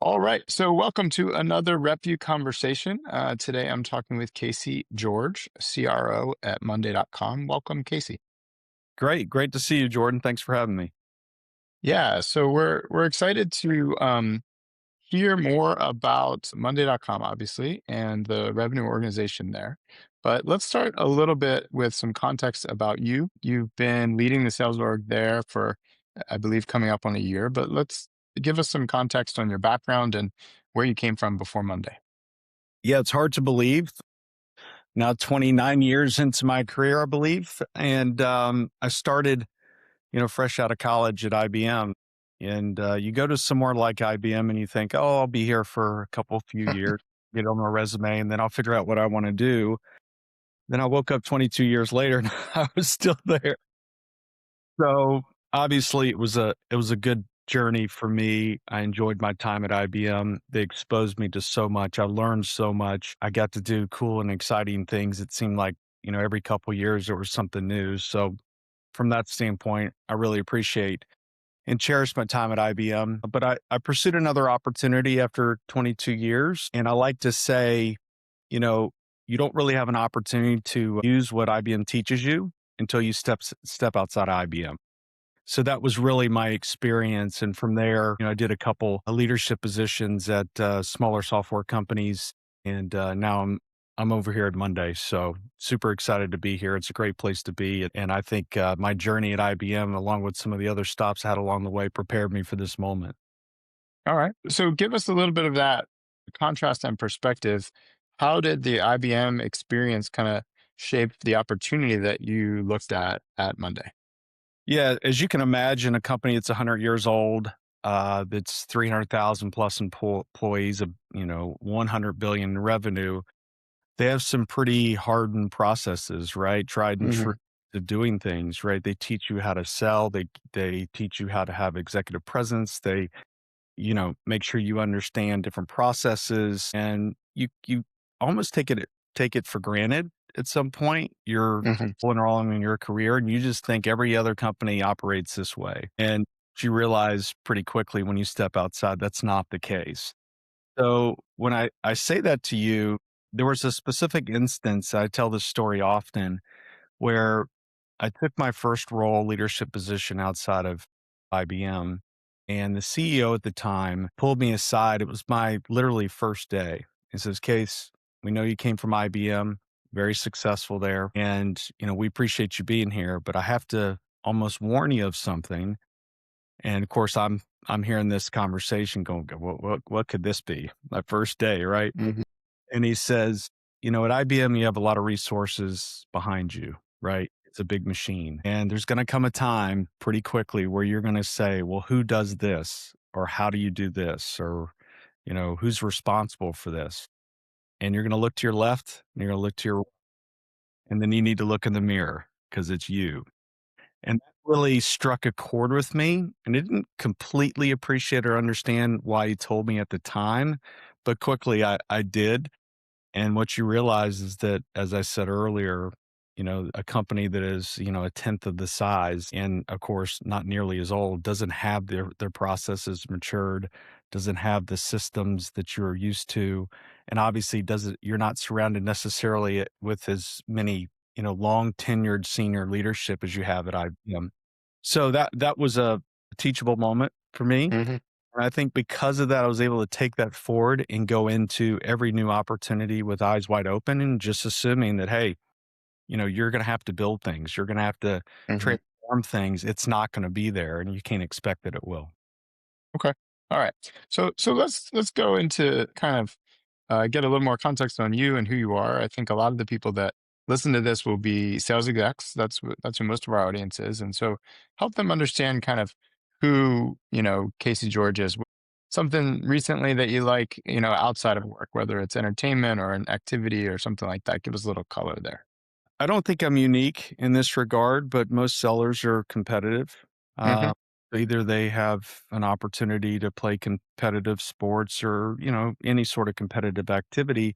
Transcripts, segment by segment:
All right. So, welcome to another RepVue conversation. Today, I'm talking with Casey George, CRO at Monday.com. Welcome, Casey. Great to see you, Jordan. Thanks for having me. Yeah. So, we're excited to hear more about Monday.com, obviously, and the revenue organization there. But let's start a little bit with some context about you. You've been leading the sales org there for, I believe, coming up on a year. But let's give us some context on your background and where you came from before Monday. Yeah, it's hard to believe. Now 29 years into my career, I believe, and I started, fresh out of college at IBM. And you go to somewhere like IBM and you think, oh, I'll be here for a few years, get on my resume, and then I'll figure out what I want to do. Then I woke up 22 years later and I was still there. So obviously it was a good journey for me. I enjoyed my time at IBM. They exposed me to so much. I learned so much. I got to do cool and exciting things. It seemed like, every couple years there was something new. So from that standpoint, I really appreciate and cherish my time at IBM. But I pursued another opportunity after 22 years. And I like to say, you know, you don't really have an opportunity to use what IBM teaches you until you step outside of IBM. So that was really my experience, and from there, I did a couple of leadership positions at smaller software companies, and now I'm over here at Monday. So super excited to be here. It's a great place to be, and I think my journey at IBM, along with some of the other stops I had along the way, prepared me for this moment. All right. So give us a little bit of that contrast and perspective. How did the IBM experience kind of shape the opportunity that you looked at Monday? Yeah, as you can imagine, a company that's 100 years old, that's 300,000 plus employees, of 100 billion in revenue. They have some pretty hardened processes, right? Tried and true Hmm. to doing things, right? They teach you how to sell. They teach you how to have executive presence. They, make sure you understand different processes, and you almost take it for granted at some point. You're Hmm. going wrong in your career, and you just think every other company operates this way. And you realize pretty quickly when you step outside that's not the case. So when I say that to you, there was a specific instance, I tell this story often, where I took my first role leadership position outside of IBM, and the CEO at the time pulled me aside. It was my literally first day. He says, Case, we know you came from IBM, very successful there. And, we appreciate you being here, but I have to almost warn you of something. And of course, I'm hearing this conversation going, what could this be? My first day, right? Hmm. And he says, at IBM, you have a lot of resources behind you, right? It's a big machine. And there's going to come a time pretty quickly where you're going to say, well, who does this? Or how do you do this? Or, who's responsible for this? And you're going to look to your left and you're going to look to your, and then you need to look in the mirror because it's you. And that really struck a chord with me. And I didn't completely appreciate or understand why he told me at the time, but quickly I did. And what you realize is that, as I said earlier, a company that is, a tenth of the size and of course not nearly as old doesn't have their processes matured, doesn't have the systems that you're used to, and obviously doesn't you're not surrounded necessarily with as many, long tenured senior leadership as you have at IBM. So that was a teachable moment for me. Hmm. And I think because of that, I was able to take that forward and go into every new opportunity with eyes wide open and just assuming that, hey, you're going to have to build things. You're going to have to Hmm. transform things. It's not going to be there and you can't expect that it will. Okay. All right. So let's go into kind of get a little more context on you and who you are. I think a lot of the people that listen to this will be sales execs. That's who most of our audience is, and so help them understand kind of who Casey George is. Something recently that you like, outside of work, whether it's entertainment or an activity or something like that. Give us a little color there. I don't think I'm unique in this regard, but most sellers are competitive. Hmm. Uh, Either they have an opportunity to play competitive sports or, any sort of competitive activity.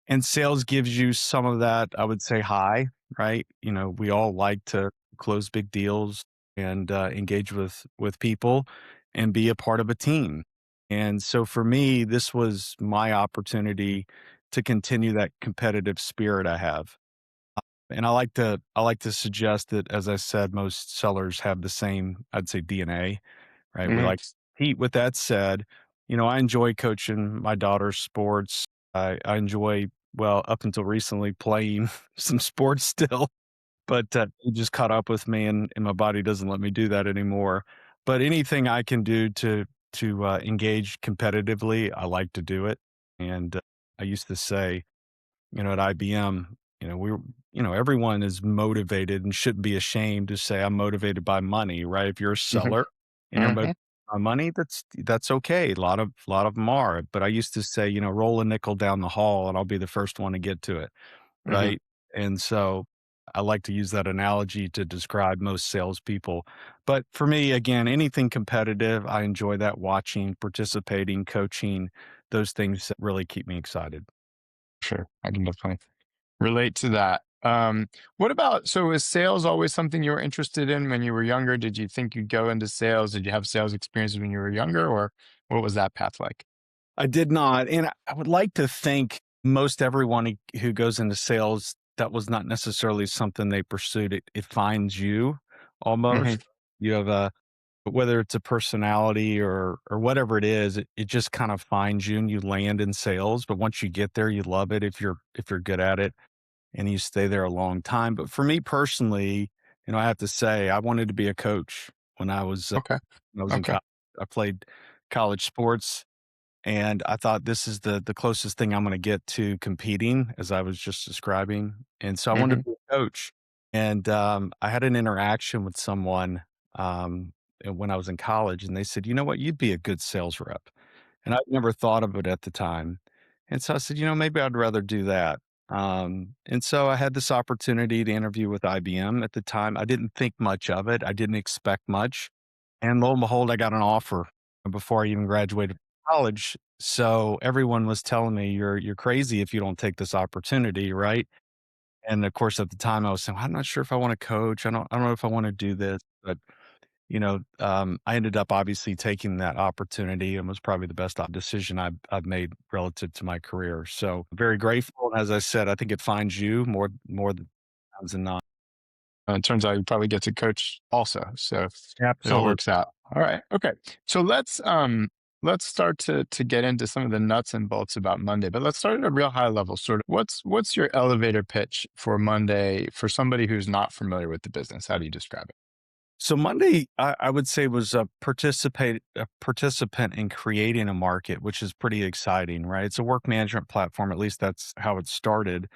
And sales gives you some of that, I would say, high, right? We all like to close big deals and engage with people and be a part of a team. And so for me, this was my opportunity to continue that competitive spirit I have. And I like to suggest that, as I said, most sellers have the same, I'd say, DNA, right? We Mhm. like to compete. With that said, I enjoy coaching my daughter's sports. I enjoy, well, up until recently, playing some sports still, but it just caught up with me, and my body doesn't let me do that anymore. But anything I can do to engage competitively, I like to do it. And I used to say, at IBM, everyone is motivated and shouldn't be ashamed to say, I'm motivated by money, right? If you're a Mhm. seller and you're motivated Mhm. by money, that's okay. A lot of them are. But I used to say, roll a nickel down the hall and I'll be the first one to get to it. Mhm. Right. And so I like to use that analogy to describe most salespeople. But for me, again, anything competitive, I enjoy that, watching, participating, coaching, those things that really keep me excited. Sure. I can definitely relate to that. What about, so is sales always something you were interested in when you were younger? Did you think you'd go into sales? Did you have sales experiences when you were younger, or what was that path like? I did not, and I would like to think most everyone who goes into sales, that was not necessarily something they pursued. It finds you Mhm. almost. You have a whether it's a personality or whatever it is, it just kind of finds you and you land in sales. But once you get there, you love it if you're good at it and you stay there a long time. But for me personally, I have to say I wanted to be a coach when Okay. I was in Okay. college. I played college sports and I thought this is the closest thing I'm gonna get to competing, as I was just describing, and so I wanted Mhm. to be a coach, and, I had an interaction with someone, when I was in college, and they said, "You know what? You'd be a good sales rep," and I'd never thought of it at the time, and so I said, maybe I'd rather do that," and so I had this opportunity to interview with IBM at the time. I didn't think much of it. I didn't expect much, and lo and behold, I got an offer before I even graduated college. So everyone was telling me, "You're crazy if you don't take this opportunity," right? And of course, at the time, I was saying, "I'm not sure if I want to coach. I don't know if I want to do this." But I ended up obviously taking that opportunity, and was probably the best decision I've made relative to my career. So very grateful. And as I said, I think it finds you more than times than not. It turns out you probably get to coach also, so it all Absolutely. works out. All right. Okay. So let's start to get into some of the nuts and bolts about Monday, but let's start at a real high level. Sort of what's your elevator pitch for Monday for somebody who's not familiar with the business? How do you describe it? So Monday, I would say was a participant in creating a market, which is pretty exciting, right? It's a work management platform. At least that's how it started.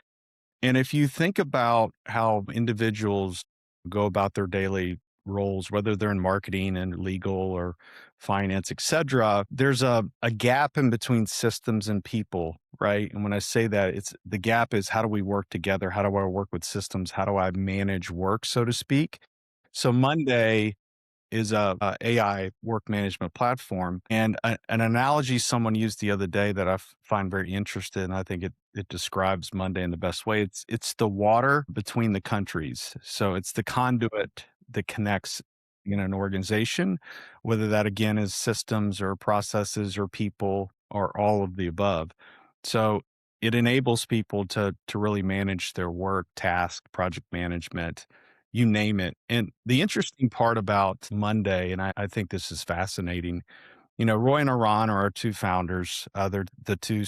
And if you think about how individuals go about their daily roles, whether they're in marketing and legal or finance, et cetera, there's a gap in between systems and people, right? And when I say that, it's the gap is how do we work together? How do I work with systems? How do I manage work, so to speak? So Monday is a AI work management platform. And an analogy someone used the other day that find very interesting, I think it describes Monday in the best way. It's the water between the countries. So it's the conduit that connects an organization, whether that again is systems or processes or people or all of the above. So it enables people to really manage their work, task, project management, you name it. And the interesting part about Monday, and I think this is fascinating, Roy and Iran are our two founders. They're the two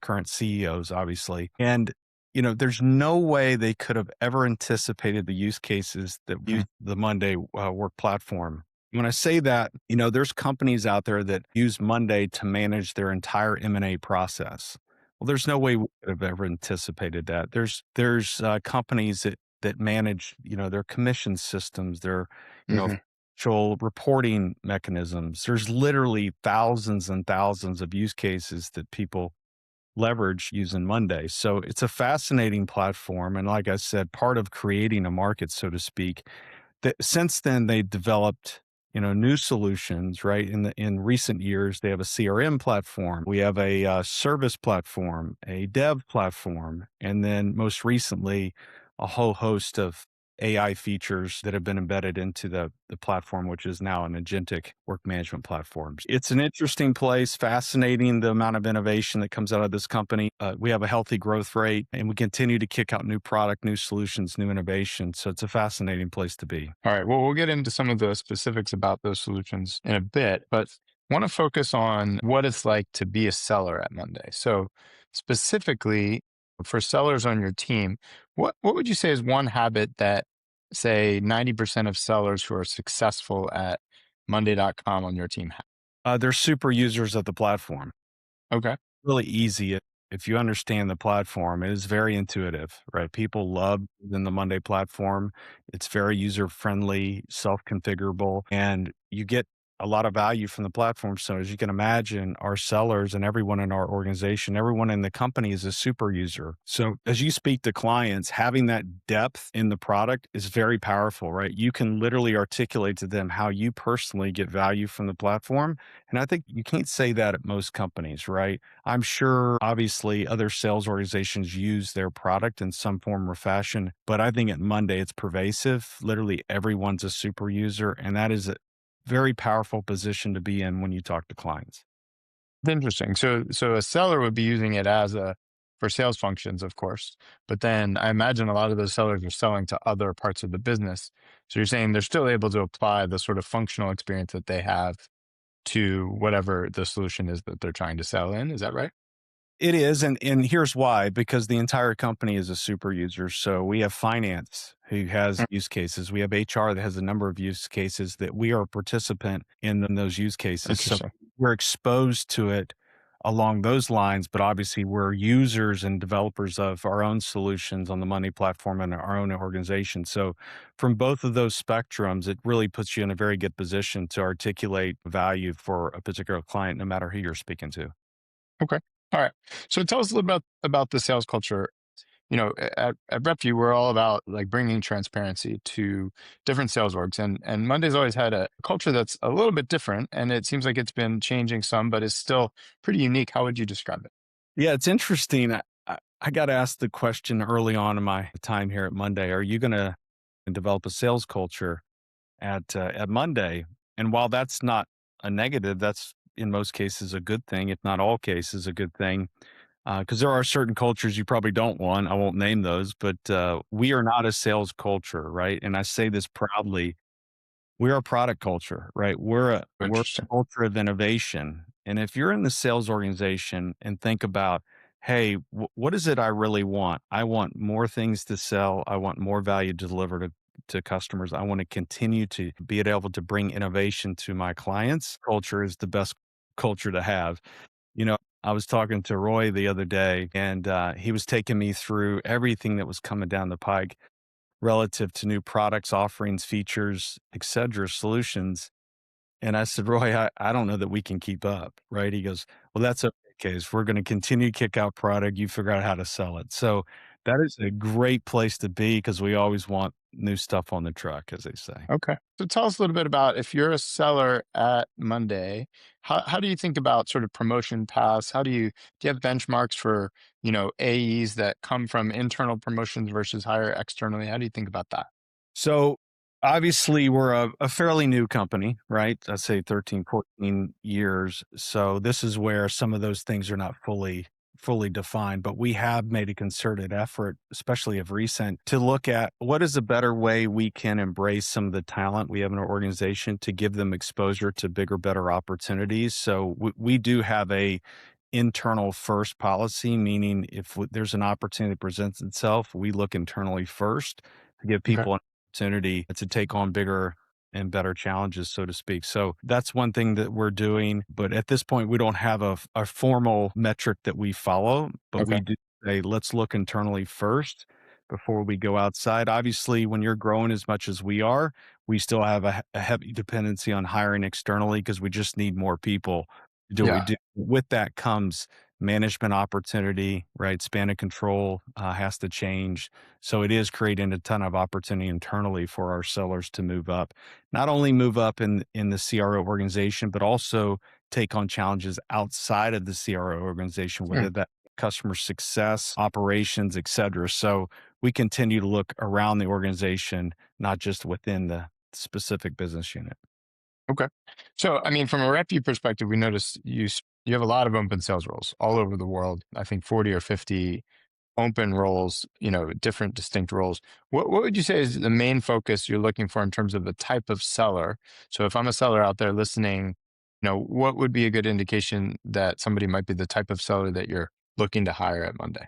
current CEOs, obviously. And, there's no way they could have ever anticipated the use cases that use Mhm. the Monday work platform. When I say that, there's companies out there that use Monday to manage their entire M&A process. Well, there's no way we could have ever anticipated that. There's companies that manage, their commission systems, their, you know, Mhm. financial reporting mechanisms. There's literally thousands and thousands of use cases that people leverage using Monday. So it's a fascinating platform. And like I said, part of creating a market, so to speak, that since then they developed new solutions, right? In recent years they have a CRM platform, we have a service platform, a dev platform, and then most recently a whole host of AI features that have been embedded into the platform, which is now an agentic work management platform. It's an interesting place, fascinating the amount of innovation that comes out of this company. We have a healthy growth rate and we continue to kick out new product, new solutions, new innovation. So it's a fascinating place to be. All right. Well, we'll get into some of the specifics about those solutions in a bit, but want to focus on what it's like to be a seller at Monday. So, specifically for sellers on your team, what would you say is one habit that, say, 90% of sellers who are successful at Monday.com on your team have? They're super users of the platform. Okay. Really easy if you understand the platform. It is very intuitive, right? People love using the Monday platform. It's very user friendly, self configurable, and you get a lot of value from the platform. So as you can imagine, our sellers and everyone in our organization, everyone in the company is a super user. So as you speak to clients, having that depth in the product is very powerful, right? You can literally articulate to them how you personally get value from the platform. And I think you can't say that at most companies, right? I'm sure obviously other sales organizations use their product in some form or fashion, but I think at Monday it's pervasive. Literally everyone's a super user, and that is a very powerful position to be in when you talk to clients. It's interesting. So a seller would be using it as a for sales functions, of course, but then I imagine a lot of those sellers are selling to other parts of the business. So you're saying they're still able to apply the sort of functional experience that they have to whatever the solution is that they're trying to sell in. Is that right? It is, and here's why, because the entire company is a super user. So we have finance who has Mm. use cases. We have HR that has a number of use cases that we are a participant in those use cases. So Interesting. we're exposed to it along those lines, but obviously we're users and developers of our own solutions on the Money platform and our own organization. So from both of those spectrums, it really puts you in a very good position to articulate value for a particular client, no matter who you're speaking to. Okay. All right. So tell us a little about the sales culture. At RepVue, we're all about like bringing transparency to different sales orgs, and Monday's always had a culture that's a little bit different, and it seems like it's been changing some, but is still pretty unique. How would you describe it? Yeah, it's interesting. I got asked the question early on in my time here at Monday, are you going to develop a sales culture at Monday? And while that's not a negative, that's in most cases a good thing, if not all cases, a good thing. Because there are certain cultures you probably don't want. I won't name those, but we are not a sales culture, right? And I say this proudly. We're a product culture, right? We're a Interesting. culture of innovation. And if you're in the sales organization and think about, hey, what is it I really want? I want more things to sell. I want more value to deliver to customers. I want to continue to be able to bring innovation to my clients. Culture is the best culture to have. I was talking to Roy the other day, and he was taking me through everything that was coming down the pike relative to new products, offerings, features, et cetera, solutions. And I said, Roy, I don't know that we can keep up. Right. He goes, well, that's okay, case. We're going to continue to kick out product. You figure out how to sell it. So that is a great place to be because we always want new stuff on the truck, as they say. Okay. So tell us a little bit about if you're a seller at Monday, how do you think about sort of promotion paths? Do you have benchmarks for, AEs that come from internal promotions versus hire externally? How do you think about that? So obviously we're a fairly new company, right? I'd say 13, 14 years. So this is where some of those things are not fully defined, but we have made a concerted effort, especially of recent, to look at what is a better way we can embrace some of the talent we have in our organization to give them exposure to bigger, better opportunities. So we do have a internal first policy, meaning if there's an opportunity that presents itself, we look internally first to give Okay. people an opportunity to take on bigger and better challenges, so to speak. So that's one thing that we're doing. But at this point, we don't have a formal metric that we follow, but Okay. we do say, let's look internally first before we go outside. Obviously, when you're growing as much as we are, we still have a heavy dependency on hiring externally because we just need more people to do what we Yeah. do. With that comes management opportunity, right? Span of control has to change. So it is creating a ton of opportunity internally for our sellers to move up, not only move up in the CRO organization, but also take on challenges outside of the CRO organization, Hmm. whether that customer success, operations, et cetera. So we continue to look around the organization, not just within the specific business unit. Okay. So, I mean, from a RepVue perspective, we noticed you have a lot of open sales roles all over the world. I think 40 or 50 open roles, different distinct roles. What would you say is the main focus you're looking for in terms of the type of seller? So if I'm a seller out there listening, what would be a good indication that somebody might be the type of seller that you're looking to hire at Monday?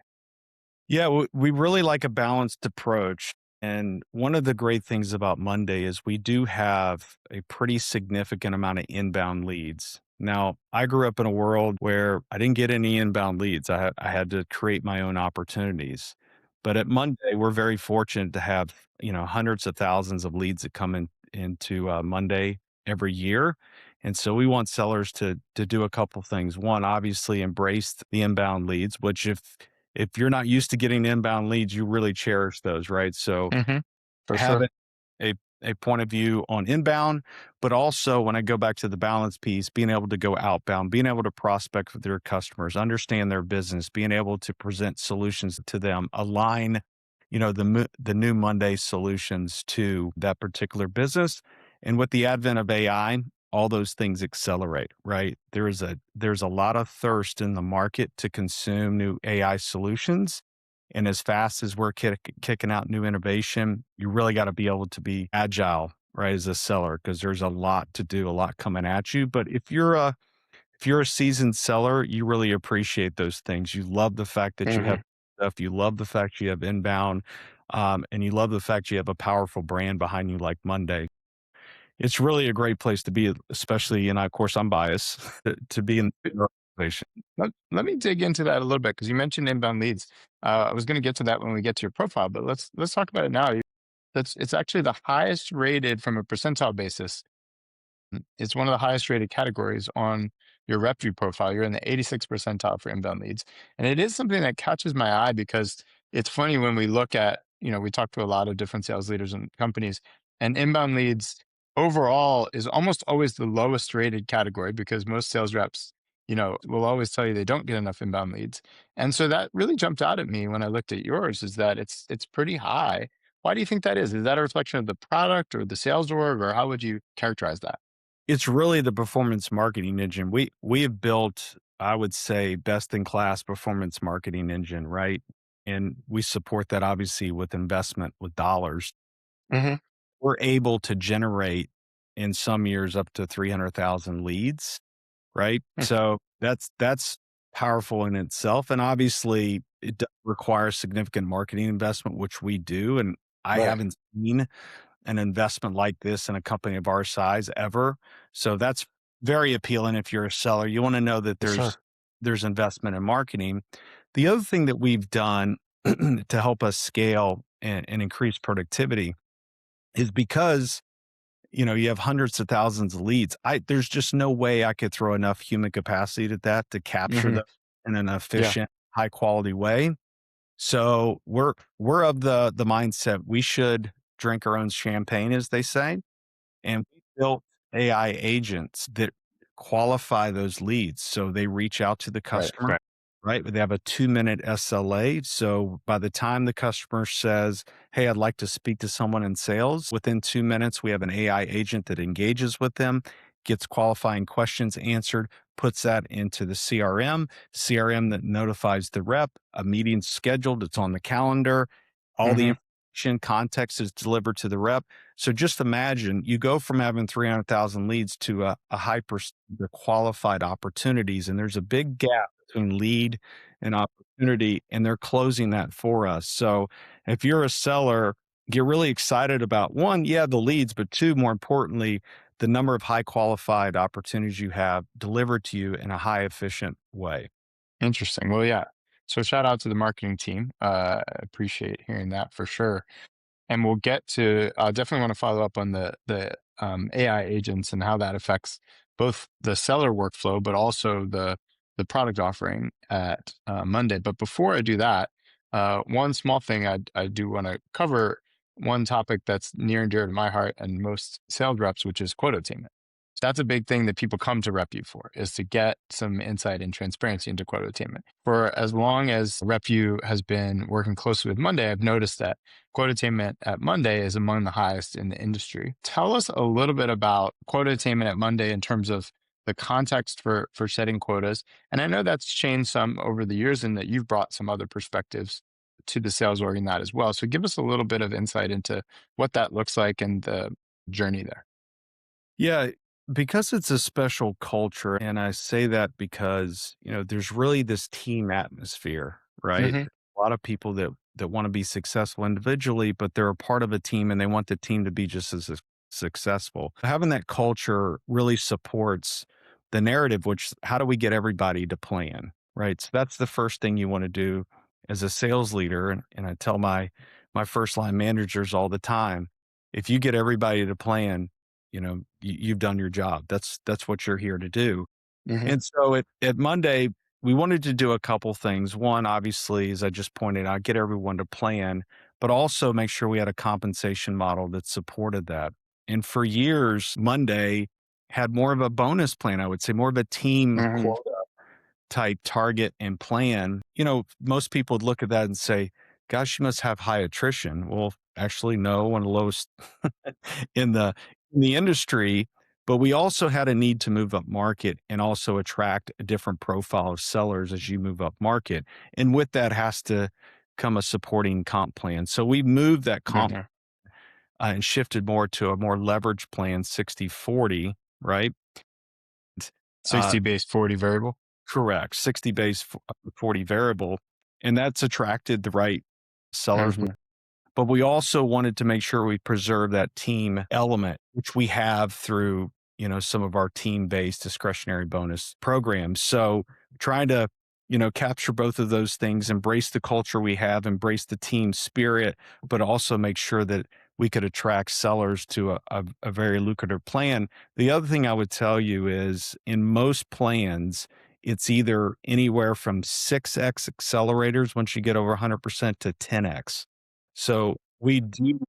Yeah, we really like a balanced approach. And one of the great things about Monday is we do have a pretty significant amount of inbound leads. Now, I grew up in a world where I didn't get any inbound leads. I had to create my own opportunities. But at Monday, we're very fortunate to have, hundreds of thousands of leads that come into Monday every year. And so we want sellers to do a couple things. One, obviously embrace the inbound leads, which if you're not used to getting inbound leads, you really cherish those, right? So Hmm. For having sure. a a point of view on inbound, but also when I go back to the balance piece, being able to go outbound, being able to prospect with their customers, understand their business, being able to present solutions to them, align, the new Monday solutions to that particular business. And with the advent of AI, all those things accelerate, right? There's a lot of thirst in the market to consume new AI solutions, and as fast as we're kicking out new innovation, you really got to be able to be agile, right, as a seller, because there's a lot to do, a lot coming at you. But if you're a seasoned seller, you really appreciate those things. You love the fact that you have Hmm. stuff. You love the fact you have inbound, and you love the fact you have a powerful brand behind you like Monday. It's really a great place to be, especially, and of course, I'm biased to be in an organization. Let me dig into that a little bit because you mentioned inbound leads. I was going to get to that when we get to your profile, but let's talk about it now. It's actually the highest rated from a percentile basis. It's one of the highest rated categories on your RepVue profile. You're in the 86th percentile for inbound leads. And it is something that catches my eye because it's funny when we look at, we talk to a lot of different sales leaders and companies, and inbound leads overall is almost always the lowest rated category because most sales reps, will always tell you they don't get enough inbound leads. And so that really jumped out at me when I looked at yours is that it's pretty high. Why do you think that is? Is that a reflection of the product or the sales org, or how would you characterize that? It's really the performance marketing engine. We have built, I would say, best in class performance marketing engine, right? And we support that obviously with investment with dollars. Hmm. We're able to generate in some years up to 300,000 leads, right? So that's powerful in itself. And obviously it does require significant marketing investment, which we do. And I Right. haven't seen an investment like this in a company of our size ever. So that's very appealing if you're a seller. You want to know that For there's sure. there's investment in marketing. The other thing that we've done to help us scale and increase productivity is because you have hundreds of thousands of leads. There's just no way I could throw enough human capacity to that to capture Hmm. them in an Yeah. efficient, high quality way. So we're of the mindset we should drink our own champagne, as they say, and we built AI agents that qualify those leads. So they reach out to the Right. customer, right? They have a 2-minute SLA. So by the time the customer says, "Hey, I'd like to speak to someone in sales," within 2 minutes, we have an AI agent that engages with them, gets qualifying questions answered, puts that into the CRM that notifies the rep, a meeting's scheduled, it's on the calendar, all the Hmm. information, context is delivered to the rep. So just imagine you go from having 300,000 leads to a high percent of qualified opportunities, and there's a big gap between lead and opportunity, and they're closing that for us. So if you're a seller, get really excited about one, yeah, the leads, but two, more importantly, the number of high qualified opportunities you have delivered to you in a high efficient way. Interesting. Well, yeah. So shout out to the marketing team. I appreciate hearing that for sure. And we'll get to. I definitely want to follow up on the AI agents and how that affects both the seller workflow, but also the product offering at Monday. But before I do that, one small thing I do want to cover one topic that's near and dear to my heart and most sales reps, which is quota attainment. That's a big thing that people come to RepVue for, is to get some insight and transparency into quota attainment. For as long as RepVue has been working closely with Monday, I've noticed that quota attainment at Monday is among the highest in the industry. Tell us a little bit about quota attainment at Monday in terms of the context for setting quotas. And I know that's changed some over the years and that you've brought some other perspectives to the sales org in that as well. So give us a little bit of insight into what that looks like and the journey there. Yeah, because it's a special culture, and I say that because, there's really this team atmosphere, right? Hmm. A lot of people that want to be successful individually, but they're a part of a team and they want the team to be just as successful. Having that culture really supports the narrative, which how do we get everybody to plan, right? So that's the first thing you want to do as a sales leader. And I tell my first line managers all the time, if you get everybody to plan, you've done your job. That's what you're here to do. Hmm. And so at Monday, we wanted to do a couple things. One, obviously, as I just pointed out, get everyone to plan, but also make sure we had a compensation model that supported that. And for years, Monday had more of a bonus plan, I would say, more of a team Hmm. quota type target and plan. Most people would look at that and say, gosh, you must have high attrition. Well, actually, no, one of the lowest in the industry. But we also had a need to move up market and also attract a different profile of sellers as you move up market. And with that has to come a supporting comp plan. So we moved that comp Hmm. and shifted more to a more leverage plan, 60/40, right? Uh, 60 base, 40 variable. Correct. 60 base, 40 variable. And that's attracted the right sellers. Hmm. But we also wanted to make sure we preserve that team element, which we have through, some of our team-based discretionary bonus programs. So trying to, capture both of those things, embrace the culture we have, embrace the team spirit, but also make sure that we could attract sellers to a very lucrative plan. The other thing I would tell you is in most plans, it's either anywhere from 6x accelerators once you get over 100% to 10x. So we do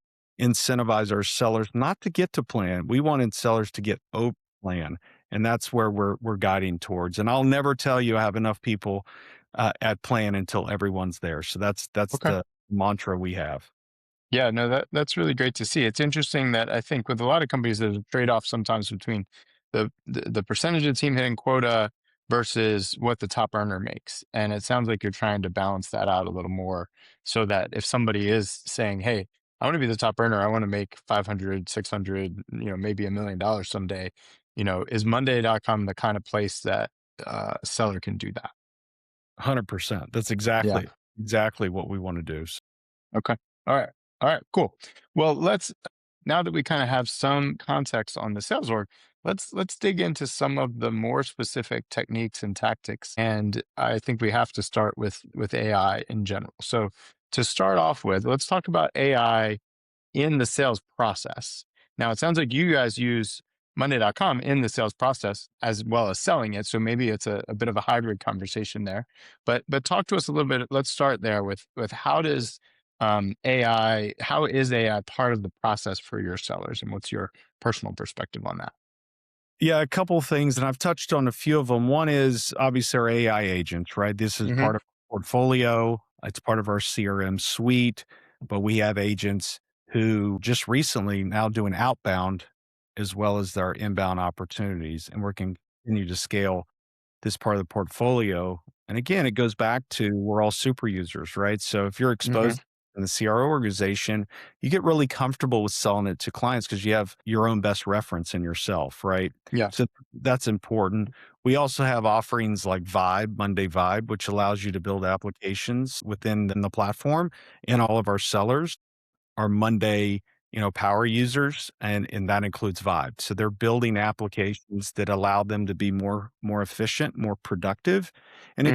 incentivize our sellers not to get to plan. We want sellers to get over plan, and that's where we're guiding towards. And I'll never tell you I have enough people at plan until everyone's there. So that's Okay. the mantra we have. Yeah, no, that's really great to see. It's interesting that I think with a lot of companies, there's a trade-off sometimes between the percentage of team hitting quota versus what the top earner makes. And it sounds like you're trying to balance that out a little more so that if somebody is saying, hey, I want to be the top earner, I want to make 500, 600, maybe $1 million someday, is Monday.com the kind of place that a seller can do that? 100%. That's Yeah. exactly what we want to do. Okay. All right. All right. Cool. Well, now that we kind of have some context on the sales org, let's dig into some of the more specific techniques and tactics. And I think we have to start with AI in general. So to start off with, let's talk about AI in the sales process. Now, it sounds like you guys use Monday.com in the sales process as well as selling it. So maybe it's a bit of a hybrid conversation there. But talk to us a little bit. Let's start there with how is AI part of the process for your sellers, and what's your personal perspective on that? Yeah, a couple of things, and I've touched on a few of them. One is obviously our AI agents, right? This is Hmm. part of our portfolio. It's part of our CRM suite, but we have agents who just recently now doing outbound as well as our inbound opportunities, and we're continue to scale this part of the portfolio. And again, it goes back to we're all super users, right? So if you're Hmm. exposed in the CRO organization, you get really comfortable with selling it to clients because you have your own best reference in yourself, right? Yeah. So that's important. We also have offerings like Vibe, Monday Vibe, which allows you to build applications within the platform. And all of our sellers are Monday, power users, and that includes Vibe. So they're building applications that allow them to be more efficient, more productive. And Hmm.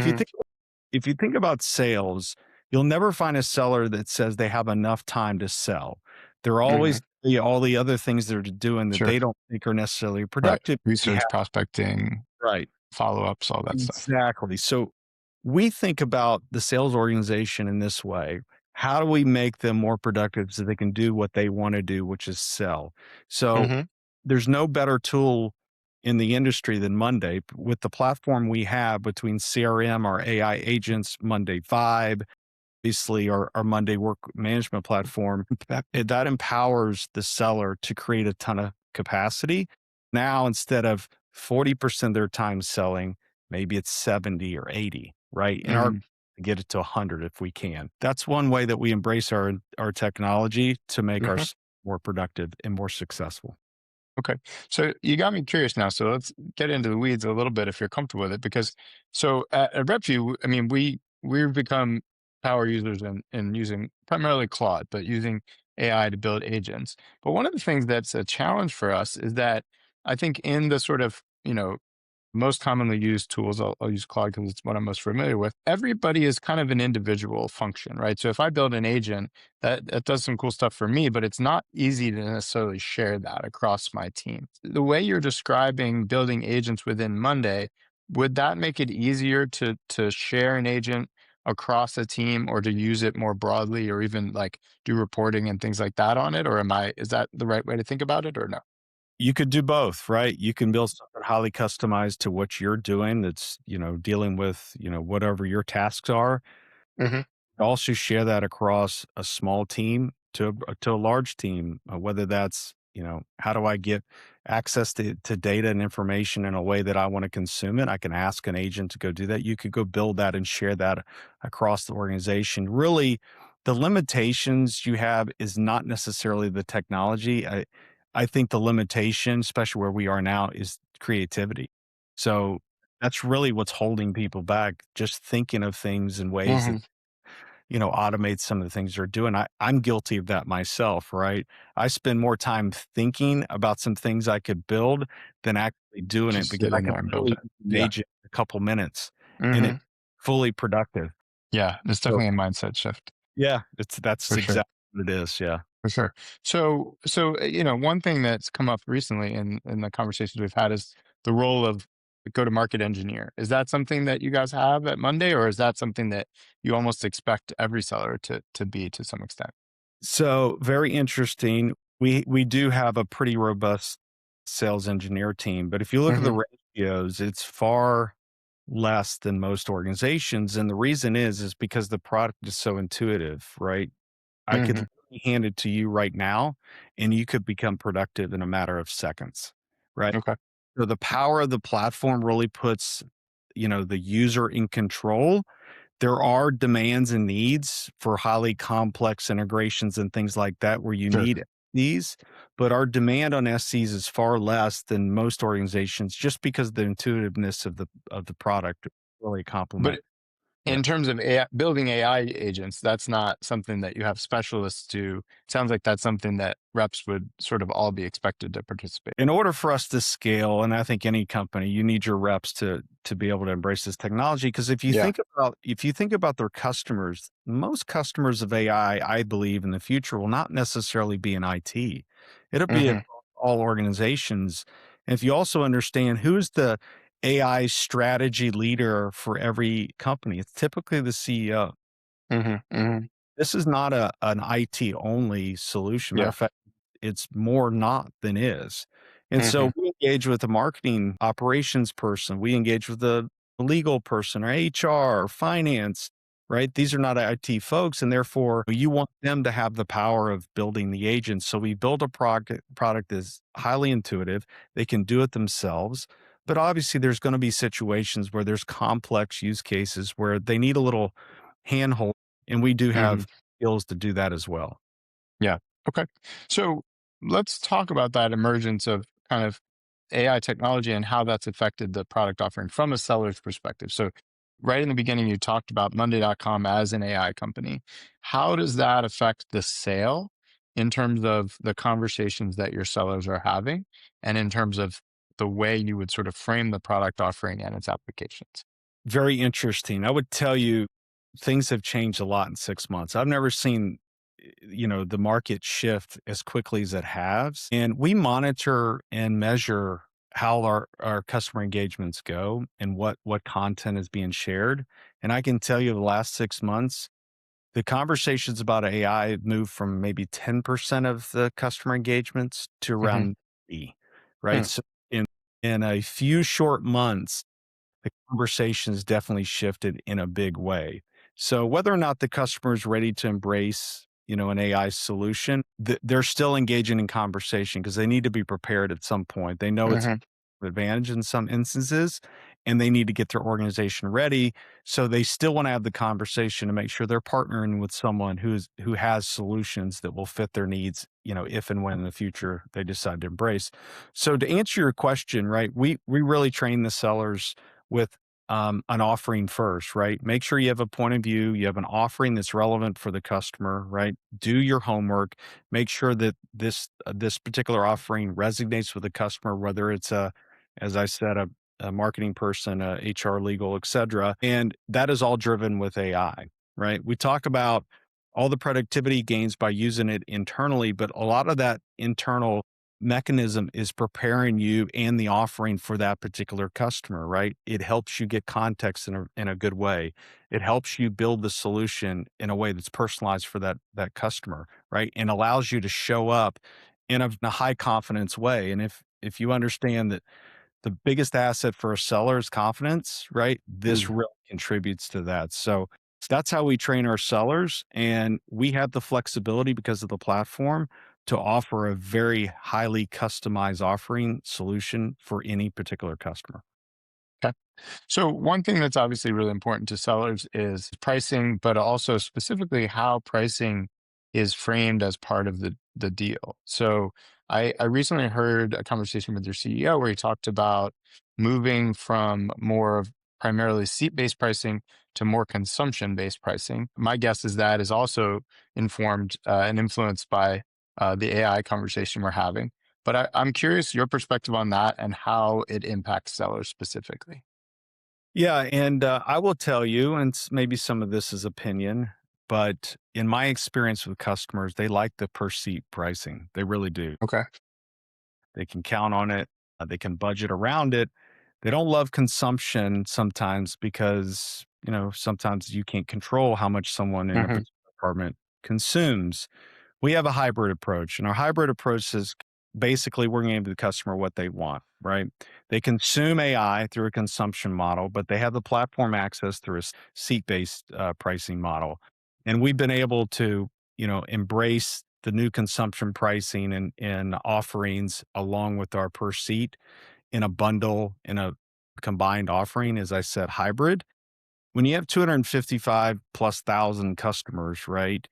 if you think about sales, you'll never find a seller that says they have enough time to sell. They're Hmm. always all the other things they're doing that Sure. they don't think are necessarily Right. productive. We have Research, prospecting, right. follow-ups, all that stuff. Exactly. So we think about the sales organization in this way. How do we make them more productive so they can do what they want to do, which is sell? So Hmm. there's no better tool in the industry than Monday. With the platform we have between CRM, our AI agents, Monday Vibe, obviously our Monday work management platform, that empowers the seller to create a ton of capacity. Now, instead of 40% of their time selling, maybe it's 70 or 80, right? And our Mhm. to get it to 100 if we can. That's one way that we embrace our technology to make Mhm. more productive and more successful. Okay. So you got me curious now. So let's get into the weeds a little bit if you're comfortable with it. Because so at RepVue, I mean, we've become power users in using primarily Claude, but using AI to build agents. But one of the things that's a challenge for us is that I think in the sort of, most commonly used tools, I'll use Claude because it's what I'm most familiar with. Everybody is kind of an individual function, right? So if I build an agent that does some cool stuff for me, but it's not easy to necessarily share that across my team. The way you're describing building agents within Monday, would that make it easier to share an agent across a team or to use it more broadly or even like do reporting and things like that on it? Or is that the right way to think about it or no? You could do both, right? You can build something highly customized to what you're doing that's, dealing with, whatever your tasks are. Hmm. Also share that across a small team to a large team, whether that's, how do I get access to data and information in a way that I want to consume it? I can ask an agent to go do that. You could go build that and share that across the organization. Really, the limitations you have is not necessarily the technology. I think the limitation, especially where we are now, is creativity. So that's really what's holding people back, just thinking of things in ways that Hmm. automate some of the things they're doing. I'm guilty of that myself, right? I spend more time thinking about some things I could build than actually doing it Just because get I in can there and build really it. Yeah. engage it in a couple minutes and it's Hmm. fully productive. Yeah, it's So definitely a mindset shift yeah, that's for sure, exactly what it is. Yeah. for sure. One thing that's come up recently in the conversations we've had is the role of the go-to-market engineer. Is that something that you guys have at Monday, or is that something that you almost expect every seller to be to some extent? So very interesting. We do have a pretty robust sales engineer team, but if you look at Hmm. the ratios, it's far less than most organizations. And the reason is because the product is so intuitive, right? I could Hmm. literally hand it to you right now and you could become productive in a matter of seconds, right? Okay. So the power of the platform really puts, the user in control. There are demands and needs for highly complex integrations and things like that where you Sure. need these, but our demand on SCs is far less than most organizations just because the intuitiveness of the product really complement. But Yeah. in terms of AI, building AI agents, that's not something that you have specialists to. Sounds like that's something that reps would sort of all be expected to participate. In order for us to scale, and I think any company, you need your reps to be able to embrace this technology. Because Yeah. if you think about their customers, most customers of AI, I believe, in the future will not necessarily be in IT. It'll be Hmm. across all organizations. And if you also understand who's the AI strategy leader for every company, it's typically the CEO. Hmm. Hmm. This is not an IT only solution. Matter Yeah. of fact, it's more not than is. And Hmm. so we engage with the marketing operations person, we engage with the legal person or HR or finance, right? These are not IT folks. And therefore, you want them to have the power of building the agents. So we build a product that's highly intuitive. They can do it themselves. But obviously, there's going to be situations where there's complex use cases where they need a little handhold. And we do Hmm. have skills to do that as well. Yeah. Okay. So let's talk about that emergence of kind of AI technology and how that's affected the product offering from a seller's perspective. So, right in the beginning, you talked about Monday.com as an AI company. How does that affect the sale in terms of the conversations that your sellers are having and in terms of the way you would sort of frame the product offering and its applications? Very interesting. I would tell you things have changed a lot in 6 months. I've never seen, the market shift as quickly as it has. And we monitor and measure how our customer engagements go and what content is being shared. And I can tell you the last 6 months, the conversations about AI have moved from maybe 10% of the customer engagements to Hmm. around 80, right? So in in a few short months, the conversation's definitely shifted in a big way. So whether or not the customer is ready to embrace, an AI solution, they're still engaging in conversation because they need to be prepared at some point. They know it's Hmm. an advantage in some instances, and they need to get their organization ready. So they still want to have the conversation to make sure they're partnering with someone who has solutions that will fit their needs, if and when in the future they decide to embrace. So to answer your question, right, we really train the sellers with an offering first, right? Make sure you have a point of view, you have an offering that's relevant for the customer, right? Do your homework. Make sure that this particular offering resonates with the customer, whether it's as I said, a marketing person, a HR, legal, et cetera. And that is all driven with AI, right? We talk about all the productivity gains by using it internally, but a lot of that internal mechanism is preparing you and the offering for that particular customer, right? It helps you get context in a good way. It helps you build the solution in a way that's personalized for that customer, right? And allows you to show up in a high confidence way. And if you understand that the biggest asset for a seller is confidence, right? This really contributes to that. So that's how we train our sellers. And we have the flexibility because of the platform to offer a very highly customized offering solution for any particular customer. Okay. So one thing that's obviously really important to sellers is pricing, but also specifically how pricing is framed as part of the deal. So I recently heard a conversation with your CEO where he talked about moving from more of primarily seat-based pricing to more consumption-based pricing. My guess is that is also informed and influenced by the AI conversation we're having. But I'm curious your perspective on that and how it impacts sellers specifically. Yeah, and I will tell you, and maybe some of this is opinion, but in my experience with customers, they like the per seat pricing. They really do. Okay. They can count on it. They can budget around it. They don't love consumption sometimes because, sometimes you can't control how much someone in a Hmm. particular department consumes. We have a hybrid approach, and our hybrid approach is basically we're going to give the customer what they want, right? They consume AI through a consumption model, but they have the platform access through a seat-based pricing model. And we've been able to, embrace the new consumption pricing and offerings along with our per seat in a bundle in a combined offering, as I said, hybrid. When you have 255 plus thousand customers, right?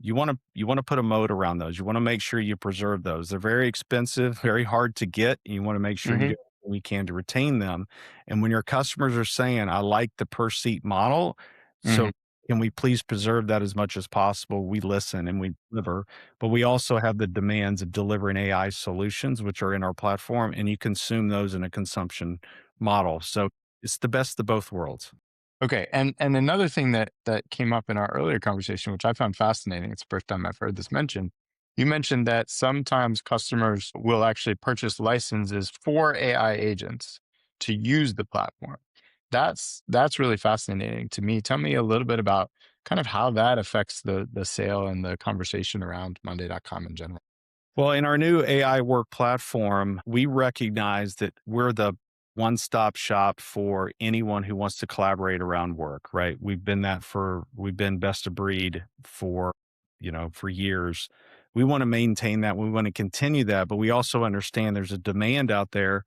You want to put a moat around those. You want to make sure you preserve those. They're very expensive, very hard to get. And you want to make sure you Hmm. do everything you can to retain them. And when your customers are saying, "I like the per seat model, Hmm. so can we please preserve that as much as possible?" We listen and we deliver, but we also have the demands of delivering AI solutions, which are in our platform, and you consume those in a consumption model. So it's the best of both worlds. Okay. And another thing that came up in our earlier conversation, which I found fascinating, it's the first time I've heard this mentioned. You mentioned that sometimes customers will actually purchase licenses for AI agents to use the platform. That's really fascinating to me. Tell me a little bit about kind of how that affects the sale and the conversation around Monday.com in general. Well, in our new AI work platform, we recognize that we're the one stop shop for anyone who wants to collaborate around work, right? We've been best of breed for years. We want to maintain that. We want to continue that, but we also understand there's a demand out there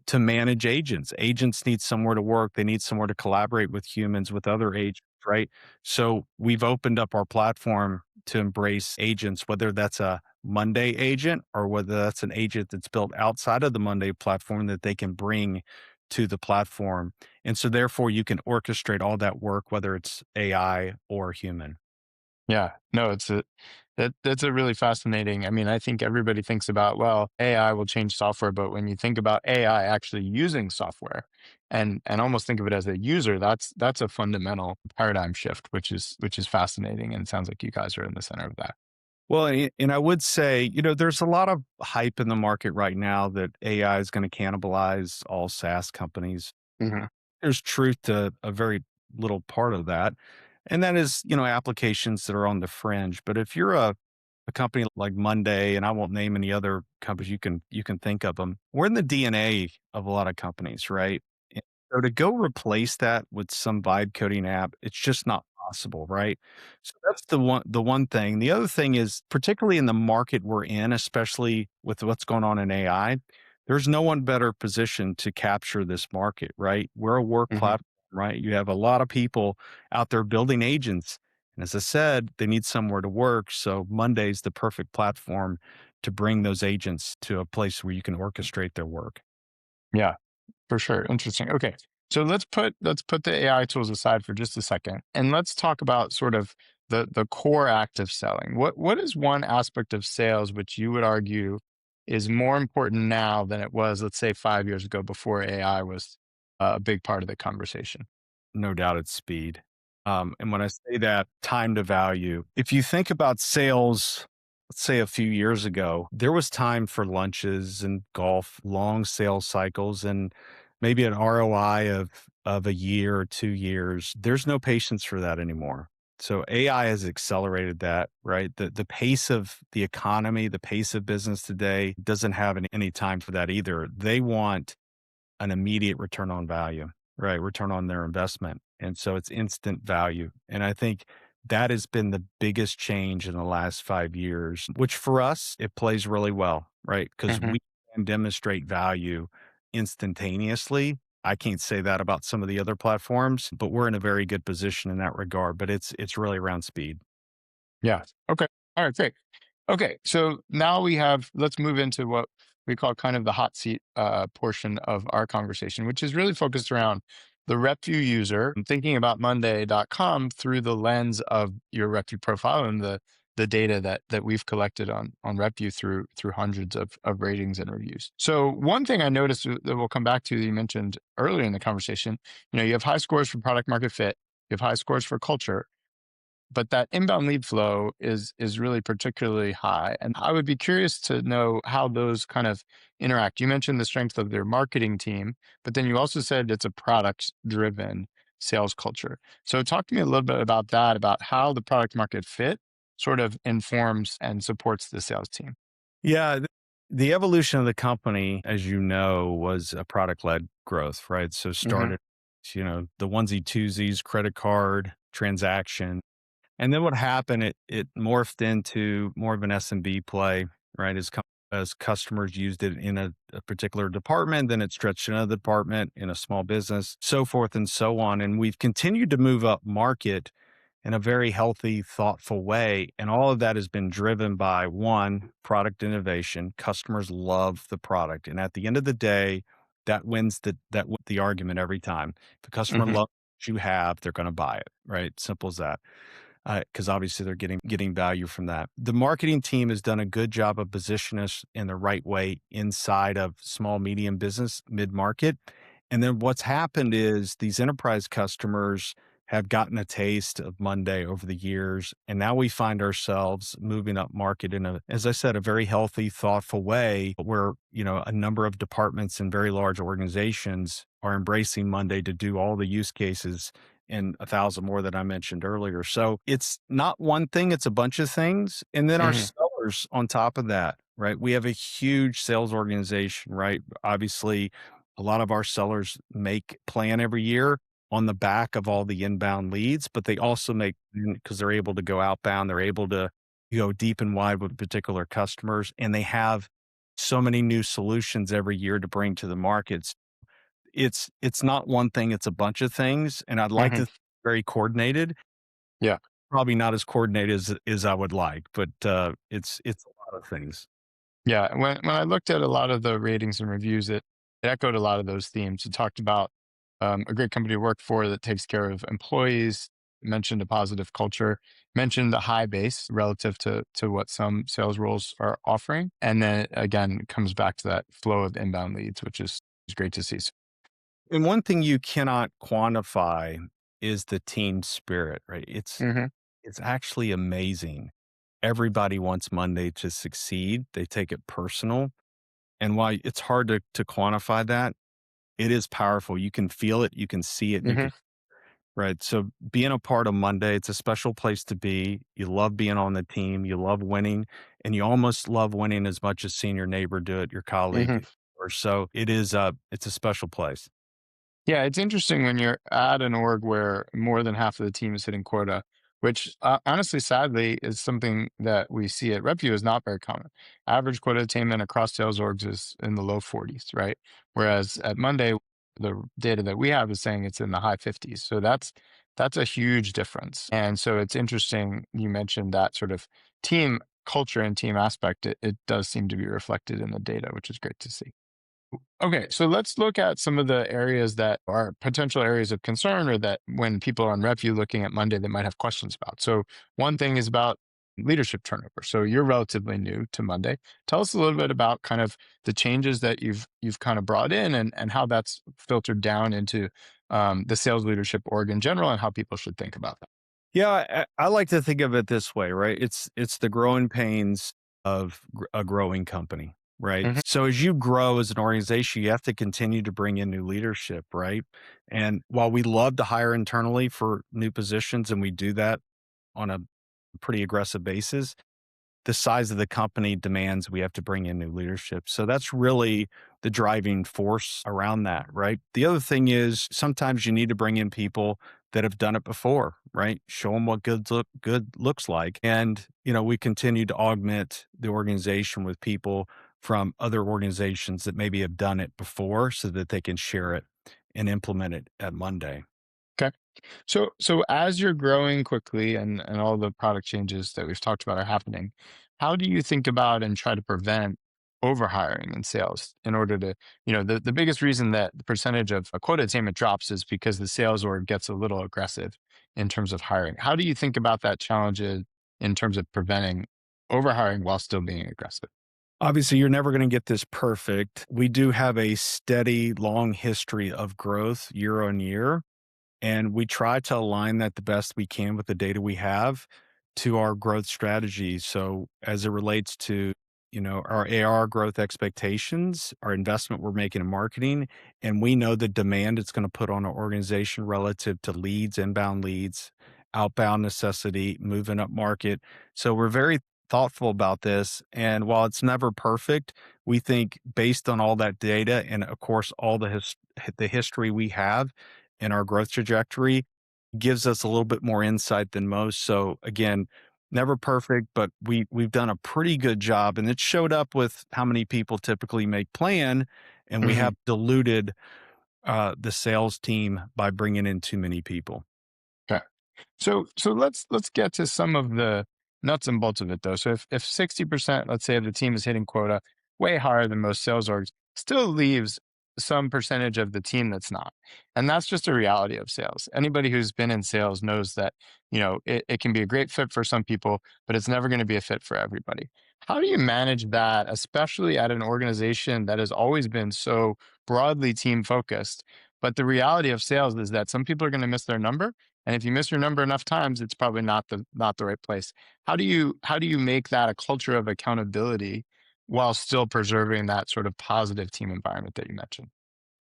to manage agents. Agents need somewhere to work. They need somewhere to collaborate with humans, with other agents, right? So we've opened up our platform to embrace agents, whether that's a Monday agent or whether that's an agent that's built outside of the Monday platform that they can bring to the platform. And so therefore you can orchestrate all that work, whether it's AI or human. Yeah, no, that's a really fascinating. I mean, I think everybody thinks about, well, AI will change software, but when you think about AI actually using software and almost think of it as a user, that's a fundamental paradigm shift, which is fascinating. And it sounds like you guys are in the center of that. Well, and I would say, there's a lot of hype in the market right now that AI is going to cannibalize all SaaS companies. Hmm. There's truth to a very little part of that. And that is, applications that are on the fringe. But if you're a company like Monday, and I won't name any other companies, you can think of them. We're in the DNA of a lot of companies, right? And so to go replace that with some vibe coding app, it's just not possible, right? So that's the one thing. The other thing is, particularly in the market we're in, especially with what's going on in AI, there's no one better positioned to capture this market, right? We're a work Hmm. platform, right? You have a lot of people out there building agents, and as I said, they need somewhere to work. So Monday's the perfect platform to bring those agents to a place where you can orchestrate their work. Yeah, for sure. Interesting. Okay. So let's put the AI tools aside for just a second, and let's talk about sort of the core act of selling. What is one aspect of sales which you would argue is more important now than it was, let's say, 5 years ago before AI was a big part of the conversation? No doubt it's speed. And when I say that, time to value. If you think about sales, let's say a few years ago, there was time for lunches and golf, long sales cycles, and maybe an ROI of a year or 2 years. There's no patience for that anymore. So AI has accelerated that, right? The pace of the economy, the pace of business today doesn't have any time for that either. They want an immediate return on value, right? Return on their investment. And so it's instant value. And I think that has been the biggest change in the last 5 years, which for us, it plays really well, right? Because Hmm. we can demonstrate value instantaneously. I can't say that about some of the other platforms, but we're in a very good position in that regard. But it's really around speed. Yeah. Okay. All right. Great. Okay, so now let's move into what we call kind of the hot seat portion of our conversation, which is really focused around the RepVue user and thinking about Monday.com through the lens of your RepVue profile and the data that we've collected on RepVue through hundreds of ratings and reviews. So one thing I noticed that we'll come back to that you mentioned earlier in the conversation, you have high scores for product market fit, you have high scores for culture, but that inbound lead flow is really particularly high. And I would be curious to know how those kind of interact. You mentioned the strength of their marketing team, but then you also said it's a product driven sales culture. So talk to me a little bit about that, about how the product market fit sort of informs and supports the sales team. Yeah, the evolution of the company, as you know, was a product led growth, right? So Hmm. started, the onesie twosies, credit card, transaction. And then what happened, it morphed into more of an SMB play, right? As customers used it in a particular department, then it stretched to another department in a small business, so forth and so on. And we've continued to move up market in a very healthy, thoughtful way. And all of that has been driven by one, product innovation. Customers love the product. And at the end of the day, that wins the argument every time. If the customer Hmm. loves what you have, they're going to buy it, right? Simple as that. Because obviously they're getting value from that. The marketing team has done a good job of positioning us in the right way inside of small, medium business, mid market. And then what's happened is these enterprise customers have gotten a taste of Monday over the years. And now we find ourselves moving up market in as I said, a very healthy, thoughtful way where, a number of departments and very large organizations are embracing Monday to do all the use cases and 1,000 more that I mentioned earlier. So it's not one thing, it's a bunch of things. And then our Hmm. sellers on top of that, right? We have a huge sales organization, right? Obviously, a lot of our sellers make plan every year on the back of all the inbound leads, but they also make because they're able to go outbound, they're able to go deep and wide with particular customers, and they have so many new solutions every year to bring to the markets. It's not one thing, it's a bunch of things, and I'd like Hmm. to very coordinated, Yeah. probably not as coordinated as I would like, but, it's a lot of things. Yeah, when I looked at a lot of the ratings and reviews, it echoed a lot of those themes. It talked about a great company to work for that takes care of employees, mentioned a positive culture, mentioned the high base relative to what some sales roles are offering, and then again it comes back to that flow of inbound leads, which is great to see. And one thing you cannot quantify is the team spirit, right? Hmm. It's actually amazing. Everybody wants Monday to succeed, they take it personal, and while it's hard to quantify that, it is powerful. You can feel it, you can see it, Hmm. Right. So being a part of Monday, it's a special place to be. You love being on the team. You love winning, and you almost love winning as much as seeing your neighbor do it, your colleague, or so. It's a special place. Yeah, it's interesting when you're at an org where more than half of the team is hitting quota, which honestly, sadly, is something that we see at RepVue is not very common. Average quota attainment across sales orgs is in the low 40s, right? Whereas at Monday, the data that we have is saying it's in the high 50s. So that's a huge difference. And so it's interesting you mentioned that sort of team culture and team aspect. It does seem to be reflected in the data, which is great to see. Okay, so let's look at some of the areas that are potential areas of concern or that when people are on RepVue looking at Monday, they might have questions about. So, one thing is about leadership turnover. So, you're relatively new to Monday. Tell us a little bit about kind of the changes that you've kind of brought in and how that's filtered down into the sales leadership org in general and how people should think about that. Yeah, I like to think of it this way, right? It's the growing pains of a growing company, right? Hmm. So as you grow as an organization, you have to continue to bring in new leadership, right? And while we love to hire internally for new positions, and we do that on a pretty aggressive basis, the size of the company demands we have to bring in new leadership. So that's really the driving force around that, right? The other thing is sometimes you need to bring in people that have done it before, right? Show them what good looks like. And, we continue to augment the organization with people from other organizations that maybe have done it before so that they can share it and implement it at Monday. Okay. So as you're growing quickly and all the product changes that we've talked about are happening, how do you think about and try to prevent overhiring in sales in order to, the biggest reason that the percentage of a quota attainment drops is because the sales org gets a little aggressive in terms of hiring. How do you think about that challenge in terms of preventing overhiring while still being aggressive? Obviously, you're never going to get this perfect. We do have a steady, long history of growth year on year. And we try to align that the best we can with the data we have to our growth strategy. So as it relates to, our AR growth expectations, our investment we're making in marketing, and we know the demand it's going to put on our organization relative to leads, inbound leads, outbound necessity, moving up market. So we're very thoughtful about this. And while it's never perfect, we think based on all that data and of course all the history we have in our growth trajectory gives us a little bit more insight than most. So again, never perfect, but we've done a pretty good job, and it showed up with how many people typically make plan, and we have diluted the sales team by bringing in too many people. Okay. So let's get to some of the nuts and bolts of it though. So if 60%, let's say, of the team is hitting quota, way higher than most sales orgs, still leaves some percentage of the team that's not. And that's just a reality of sales. Anybody who's been in sales knows that, it can be a great fit for some people, but it's never going to be a fit for everybody. How do you manage that, especially at an organization that has always been so broadly team focused? But the reality of sales is that some people are going to miss their number, and if you miss your number enough times, it's probably not the right place. How do you make that a culture of accountability while still preserving that sort of positive team environment that you mentioned?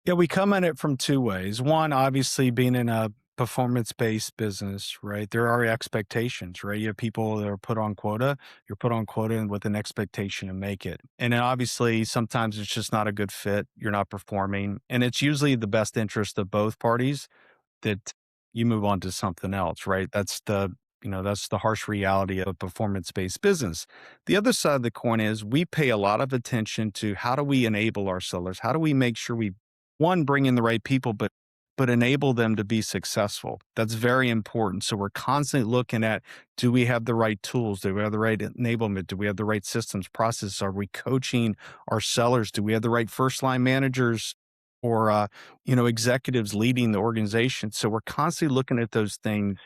Yeah, we come at it from two ways. One, obviously, being in a performance based business, right? There are expectations, right? You have people that are put on quota. You're put on quota and with an expectation to make it. And then obviously, sometimes it's just not a good fit. You're not performing. And it's usually the best interest of both parties that you move on to something else, right? That's the harsh reality of a performance-based business. The other side of the coin is we pay a lot of attention to how do we enable our sellers? How do we make sure we one bring in the right people but enable them to be successful? That's very important. So we're constantly looking at, do we have the right tools? Do we have the right enablement? Do we have the right systems, processes? Are we coaching our sellers? Do we have the right first line managers or executives leading the organization? So we're constantly looking at those things,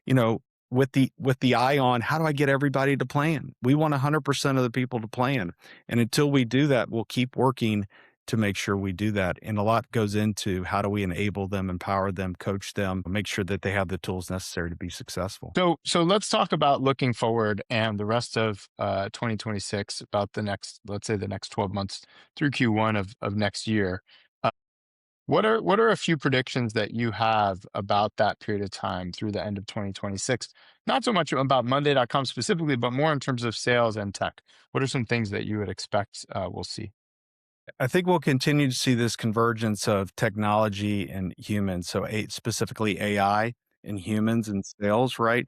you know, with the eye on how do I get everybody to plan? We want 100% of the people to plan. And until we do that, we'll keep working to make sure we do that. And a lot goes into how do we enable them, empower them, coach them, make sure that they have the tools necessary to be successful. So let's talk about looking forward and the rest of 2026, about the next, let's say, the next 12 months through Q1 of next year. What are a few predictions that you have about that period of time through the end of 2026? Not so much about Monday.com specifically, but more in terms of sales and tech. What are some things that you would expect we'll see? I think we'll continue to see this convergence of technology and humans. So, specifically AI and humans and sales, right?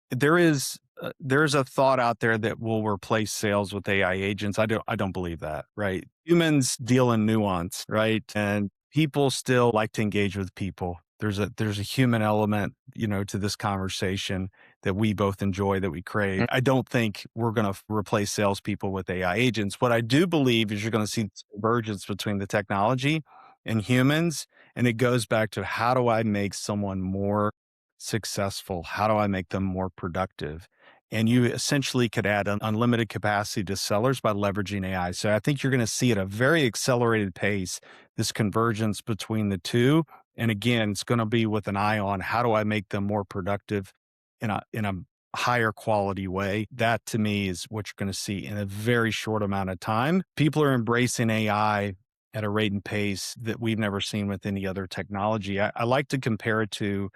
There's a thought out there that will replace sales with AI agents. I don't believe that, right? Humans deal in nuance, right? And people still like to engage with people. There's a human element, to this conversation that we both enjoy, that we crave. Mm. I don't think we're going to replace salespeople with AI agents. What I do believe is you're going to see this convergence between the technology and humans, and it goes back to, how do I make someone more successful? How do I make them more productive? And you essentially could add an unlimited capacity to sellers by leveraging AI. So I think you're going to see at a very accelerated pace this convergence between the two. And again, it's going to be with an eye on, how do I make them more productive in a higher quality way. That to me is what you're going to see in a very short amount of time. People are embracing AI at a rate and pace that we've never seen with any other technology. I like to compare it to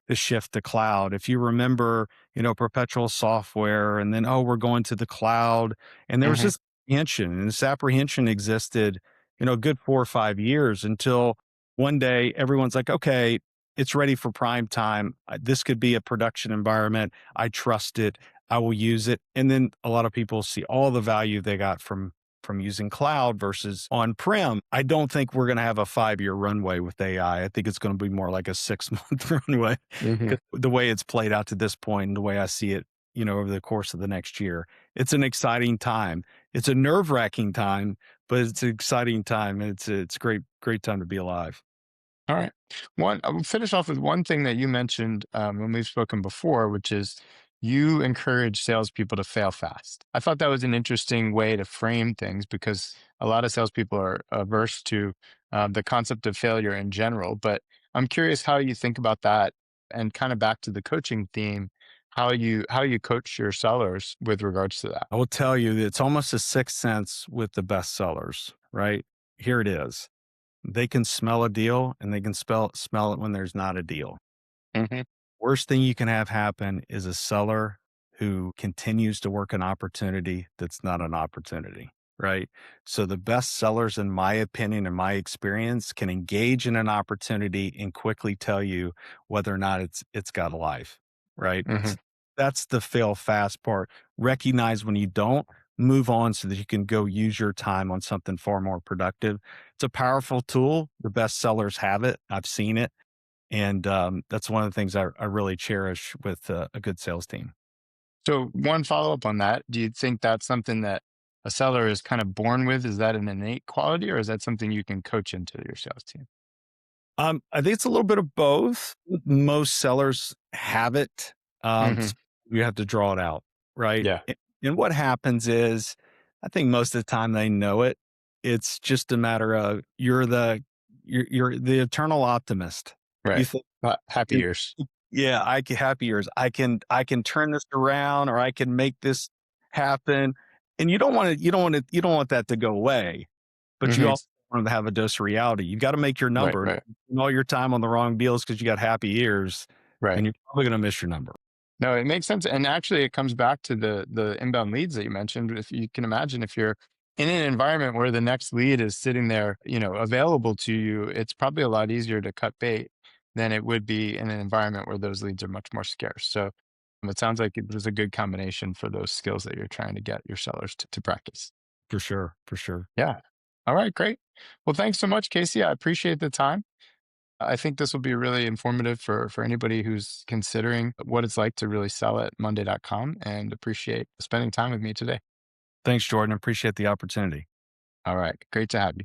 the shift to cloud. If you remember, perpetual software, and then, oh, we're going to the cloud. And there was Hmm. this apprehension, and this apprehension existed, a good 4 or 5 years, until one day everyone's like, okay, it's ready for prime time. This could be a production environment. I trust it. I will use it. And then a lot of people see all the value they got from using cloud versus on-prem. I don't think we're going to have a 5-year runway with AI. I think it's going to be more like a 6-month runway, Hmm. 'cause the way it's played out to this point and the way I see it, over the course of the next year. It's an exciting time. It's a nerve-wracking time, but it's an exciting time. And it's a great time to be alive. All right. I'll finish off with one thing that you mentioned when we've spoken before, which is you encourage salespeople to fail fast. I thought that was an interesting way to frame things because a lot of salespeople are averse to the concept of failure in general. But I'm curious how you think about that, and kind of back to the coaching theme, how you coach your sellers with regards to that. I will tell you that it's almost a sixth sense with the best sellers, right? Here it is. They can smell a deal, and they can smell it when there's not a deal. Hmm. Worst thing you can have happen is a seller who continues to work an opportunity that's not an opportunity, right? So the best sellers, in my opinion and my experience, can engage in an opportunity and quickly tell you whether or not it's got a life, right? Hmm. That's the fail fast part. Recognize when you don't, move on so that you can go use your time on something far more productive. It's a powerful tool. The best sellers have it. I've seen it. And that's one of the things I really cherish with a good sales team. So one follow up on that, do you think that's something that a seller is kind of born with? Is that an innate quality, or is that something you can coach into your sales team? I think it's a little bit of both. Most sellers have it. Hmm. So you have to draw it out, right? Yeah. And what happens is, I think most of the time they know it. It's just a matter of, you're the eternal optimist. You Right. think, Happy years. yeah, I can, happy years. I can turn this around, or I can make this happen. And you don't want that to go away, but you Hmm. also want them to have a dose of reality. You got to make your Right. number. Right. All your time on the wrong deals because you got happy years, Right. then you're probably going to miss your number. No, it makes sense, and actually, it comes back to the inbound leads that you mentioned. If you can imagine, if you're in an environment where the next lead is sitting there, available to you, it's probably a lot easier to cut bait than it would be in an environment where those leads are much more scarce. So, it sounds like it was a good combination for those skills that you're trying to get your sellers to practice. For sure. For sure. Yeah. All right, great. Well, thanks so much, Casey. I appreciate the time. I think this will be really informative for anybody who's considering what it's like to really sell at Monday.com, and appreciate spending time with me today. Thanks, Jordan. Appreciate the opportunity. All right. Great to have you.